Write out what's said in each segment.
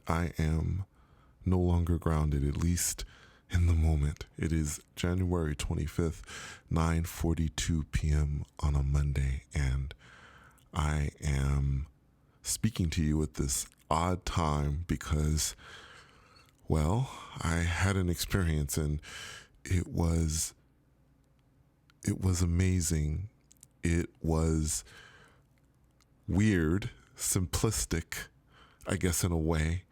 I am no longer grounded, at least in the moment. It is January 25th, 9:42 p.m. on a Monday, and I am speaking to you at this odd time because, well, I had an experience and it was amazing. It was weird, simplistic, I guess, in a way,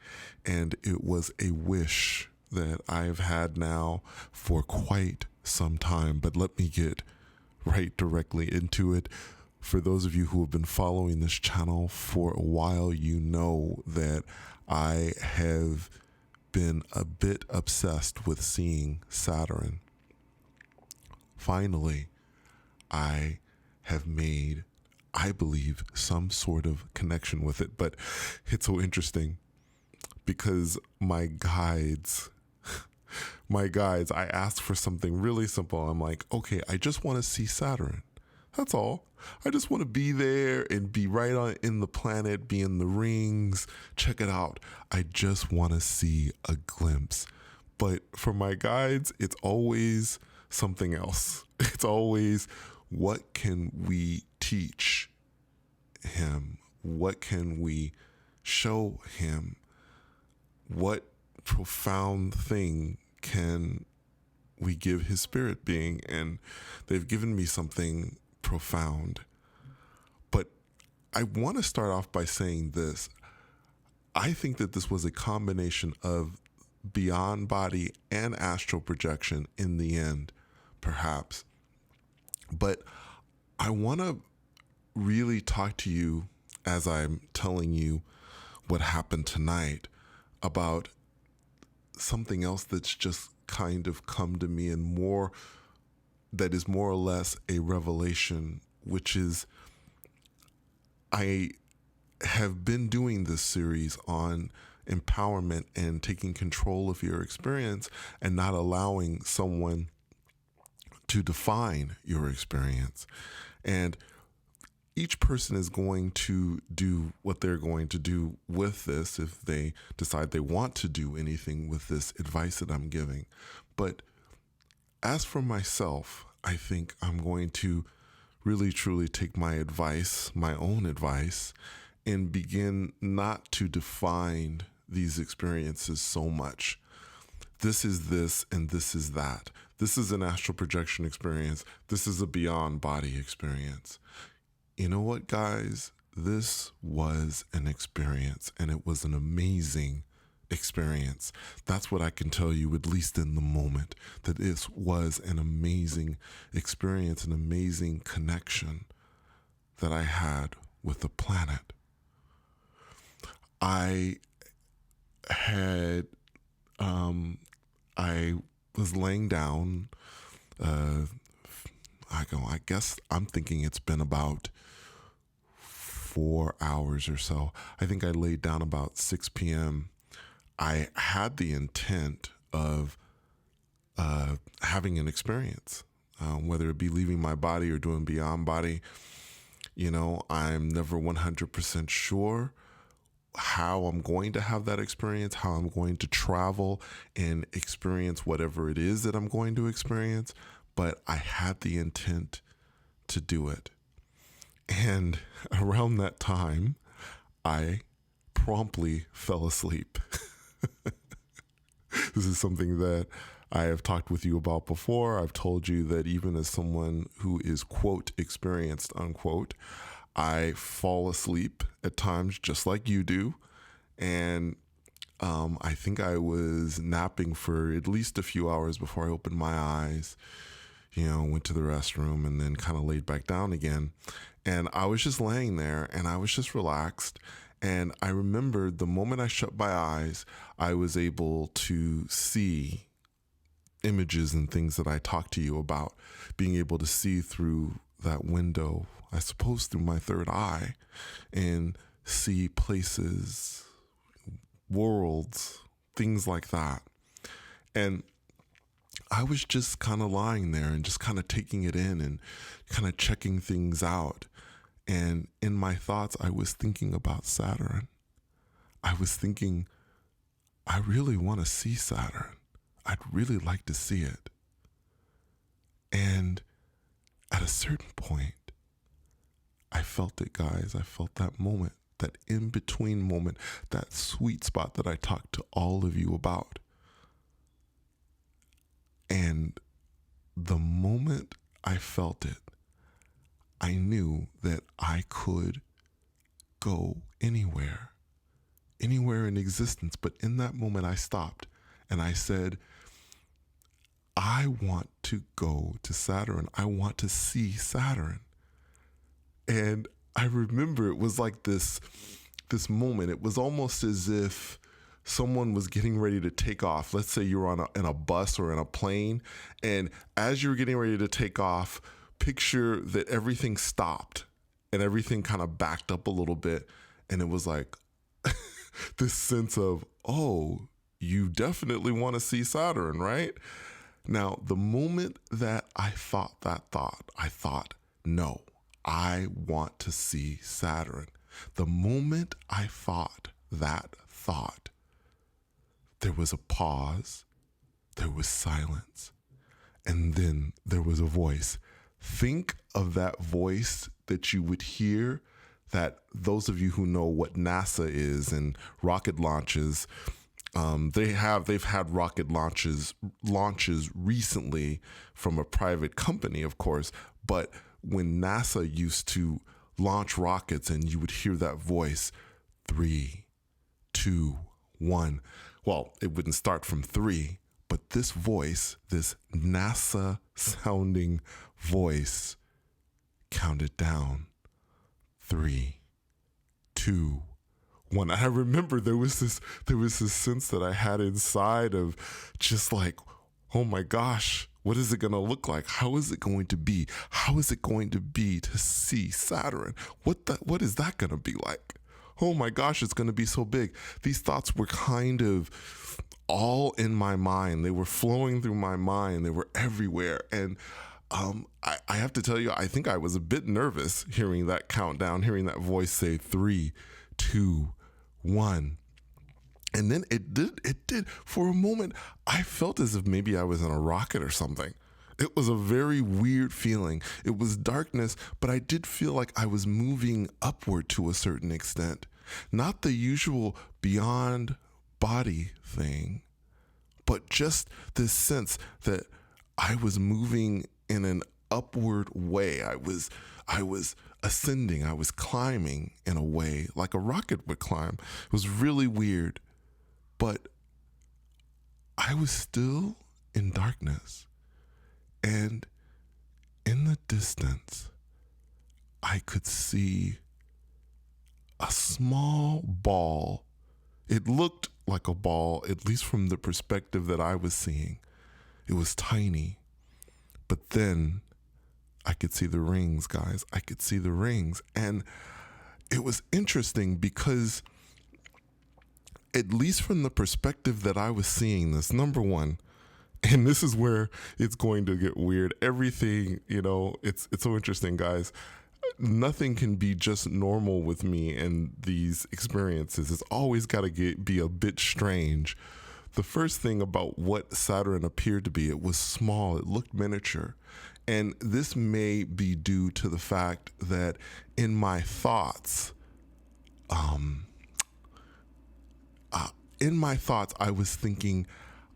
and it was a wish that I've had now for quite some time. But let me get right directly into it. For those of you who have been following this channel for a while, you know that I have been a bit obsessed with seeing Saturn. Finally, I have made, I believe, some sort of connection with it. But it's so interesting because my guides, I asked for something really simple. I'm like, okay, I just want to see Saturn. That's all. I just want to be there and be right on in the planet, be in the rings, check it out. I just want to see a glimpse. But for my guides, it's always something else. It's always, what can we teach him? What can we show him? What profound thing can we give his spirit being? And they've given me something profound. But I want to start off by saying this. I think that this was a combination of beyond body and astral projection in the end, perhaps. But I want to really talk to you, as I'm telling you what happened tonight, about something else that's just kind of come to me, and more that is more or less a revelation, which is I have been doing this series on empowerment and taking control of your experience and not allowing someone to define your experience. And each person is going to do what they're going to do with this if they decide they want to do anything with this advice that I'm giving. But as for myself, I think I'm going to really truly take my advice, my own advice, and begin not to define these experiences so much. This is this and this is that. This is an astral projection experience. This is a beyond body experience. You know what, guys? This was an experience, and it was an amazing experience. That's what I can tell you, at least in the moment, that this was an amazing experience, an amazing connection that I had with the planet. I was laying down, I guess I'm thinking it's been about 4 hours or so. I think I laid down about 6 p.m. I had the intent of having an experience, whether it be leaving my body or doing beyond body. You know, I'm never 100% sure how I'm going to have that experience, how I'm going to travel and experience whatever it is that I'm going to experience. But I had the intent to do it. And around that time, I promptly fell asleep. This is something that I have talked with you about before. I've told you that even as someone who is, quote, experienced, unquote, I fall asleep at times just like you do. And I think I was napping for at least a few hours before I opened my eyes, went to the restroom and then kind of laid back down again. And I was just laying there and I was just relaxed. And I remembered the moment I shut my eyes, I was able to see images and things that I talked to you about, being able to see through that window, I suppose through my third eye, and see places, worlds, things like that. And I was just kind of lying there and just kind of taking it in and kind of checking things out. And in my thoughts, I was thinking about Saturn. I was thinking I really want to see Saturn. I'd really like to see it. And at a certain point, I felt it, guys. I felt that moment, that in-between moment, that sweet spot that I talked to all of you about. And the moment I felt it, I knew that I could go anywhere in existence. But in that moment, I stopped and I said, I want to go to Saturn. I want to see Saturn. And I remember it was like this moment. It was almost as if someone was getting ready to take off. Let's say you're in a bus or in a plane, and as you're getting ready to take off, picture that everything stopped and everything kind of backed up a little bit, and it was like this sense of, oh, you definitely want to see Saturn, right? Now, the moment that I thought that thought, I thought, no, I want to see Saturn. The moment I thought that thought, there was a pause, there was silence, and then there was a voice. Think of that voice that you would hear, that those of you who know what NASA is and rocket launches, they've had rocket launches recently from a private company, of course, but when NASA used to launch rockets and you would hear that voice, 3, 2, 1. Well, it wouldn't start from 3, but this voice, this NASA sounding voice, counted down 3, 2, 1. I remember there was this sense that I had inside of just like, oh my gosh, what is it going to look like? How is it going to be? How is it going to be to see Saturn? What is that going to be like? Oh my gosh, it's going to be so big. These thoughts were kind of all in my mind. They were flowing through my mind. They were everywhere. And I have to tell you, I think I was a bit nervous hearing that countdown, hearing that voice say 3, 2, 1. And then it did. For a moment, I felt as if maybe I was in a rocket or something. It was a very weird feeling. It was darkness, but I did feel like I was moving upward to a certain extent. Not the usual beyond body thing, but just this sense that I was moving in an upward way. I was ascending. I was climbing in a way like a rocket would climb. It was really weird. But I was still in darkness. And in the distance, I could see a small ball. It looked like a ball, at least from the perspective that I was seeing. It was tiny. But then I could see the rings, guys. I could see the rings. And it was interesting because, at least from the perspective that I was seeing this, number one, and this is where it's going to get weird. Everything, it's so interesting, guys. Nothing can be just normal with me and these experiences. It's always got to be a bit strange. The first thing about what Saturn appeared to be, it was small. It looked miniature. And this may be due to the fact that in my thoughts, I was thinking,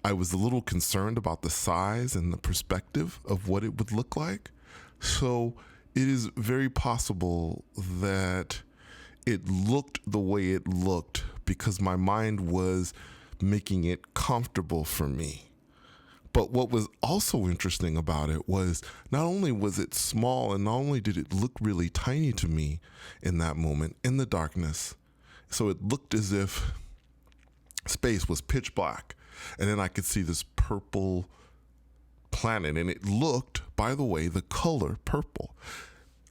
I was a little concerned about the size and the perspective of what it would look like. So it is very possible that it looked the way it looked because my mind was making it comfortable for me. But what was also interesting about it was not only was it small and not only did it look really tiny to me in that moment in the darkness, so it looked as if space was pitch black. And then I could see this purple planet, and it looked, by the way, the color purple.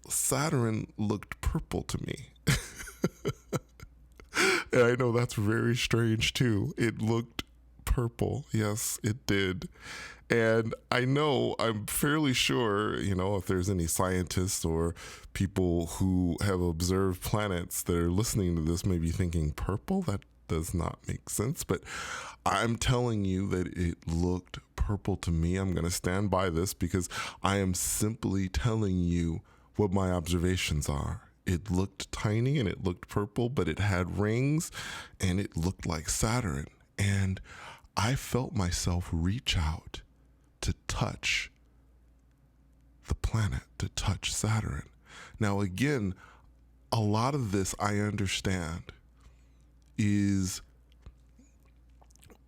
Saturn looked purple to me. And I know that's very strange too. It looked purple. Yes, it did. And I'm fairly sure, if there's any scientists or people who have observed planets that are listening to this, may be thinking, purple? does not make sense, but I'm telling you that it looked purple to me. I'm going to stand by this because I am simply telling you what my observations are. It looked tiny and it looked purple, but it had rings and it looked like Saturn. And I felt myself reach out to touch the planet, to touch Saturn. Now, again, a lot of this I understand is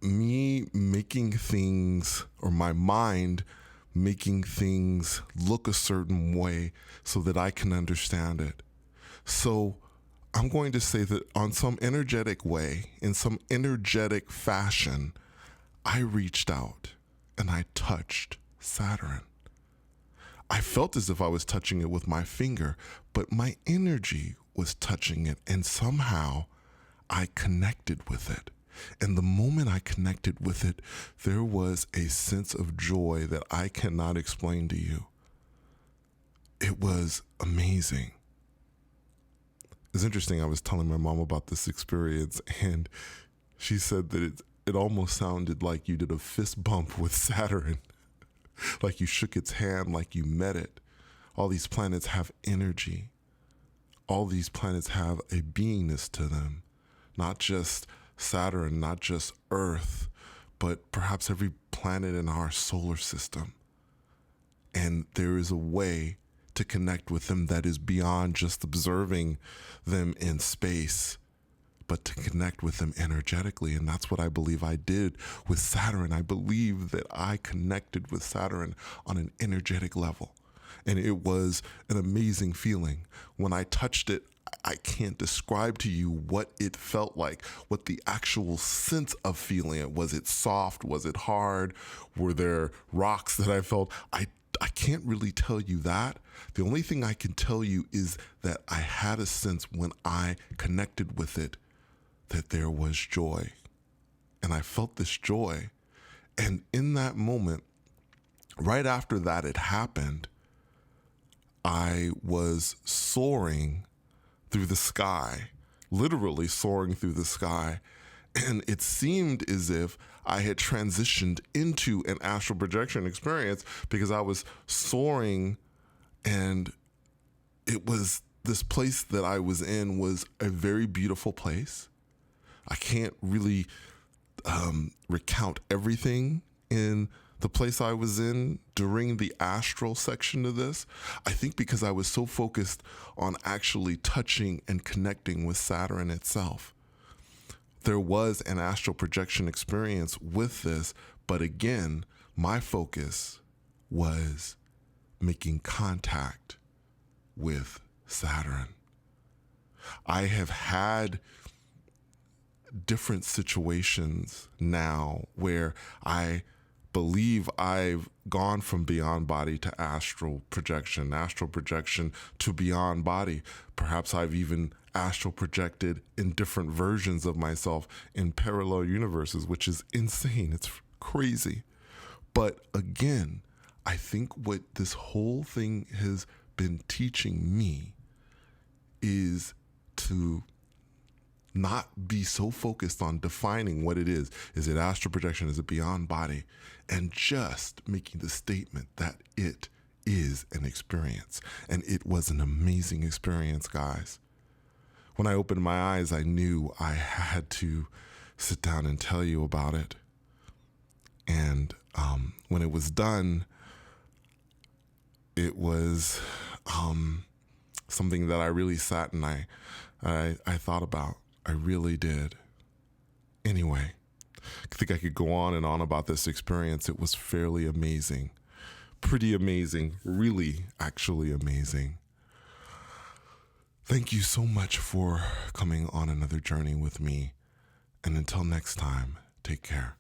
me making things, or my mind making things look a certain way so that I can understand it. So I'm going to say that on some energetic way, in some energetic fashion, I reached out and I touched Saturn. I felt as if I was touching it with my finger, but my energy was touching it, and somehow I connected with it. And the moment I connected with it, there was a sense of joy that I cannot explain to you. It was amazing. It's interesting. I was telling my mom about this experience, and she said that it almost sounded like you did a fist bump with Saturn, like you shook its hand, like you met it. All these planets have energy. All these planets have a beingness to them, not just Saturn, not just Earth, but perhaps every planet in our solar system. And there is a way to connect with them that is beyond just observing them in space, but to connect with them energetically. And that's what I believe I did with Saturn. I believe that I connected with Saturn on an energetic level. And it was an amazing feeling. When I touched it, I can't describe to you what it felt like, what the actual sense of feeling it. Was it soft? Was it hard? Were there rocks that I felt? I can't really tell you that. The only thing I can tell you is that I had a sense when I connected with it that there was joy. And I felt this joy. And in that moment, right after that had happened, I was soaring through the sky, literally soaring through the sky. And it seemed as if I had transitioned into an astral projection experience because I was soaring, and it was this place that I was in was a very beautiful place. I can't really recount everything in the place I was in during the astral section of this. I think because I was so focused on actually touching and connecting with Saturn itself. There was an astral projection experience with this, but again, my focus was making contact with Saturn. I have had different situations now where I believe I've gone from beyond body to astral projection to beyond body. Perhaps I've even astral projected in different versions of myself in parallel universes, which is insane. It's crazy. But again, I think what this whole thing has been teaching me is to not be so focused on defining what it is. Is it astral projection? Is it beyond body? And just making the statement that it is an experience. And it was an amazing experience, guys. When I opened my eyes, I knew I had to sit down and tell you about it. And when it was done, it was something that I really sat and I thought about. I really did. Anyway, I think I could go on and on about this experience. It was fairly amazing. Pretty amazing. Really, actually amazing. Thank you so much for coming on another journey with me. And until next time, take care.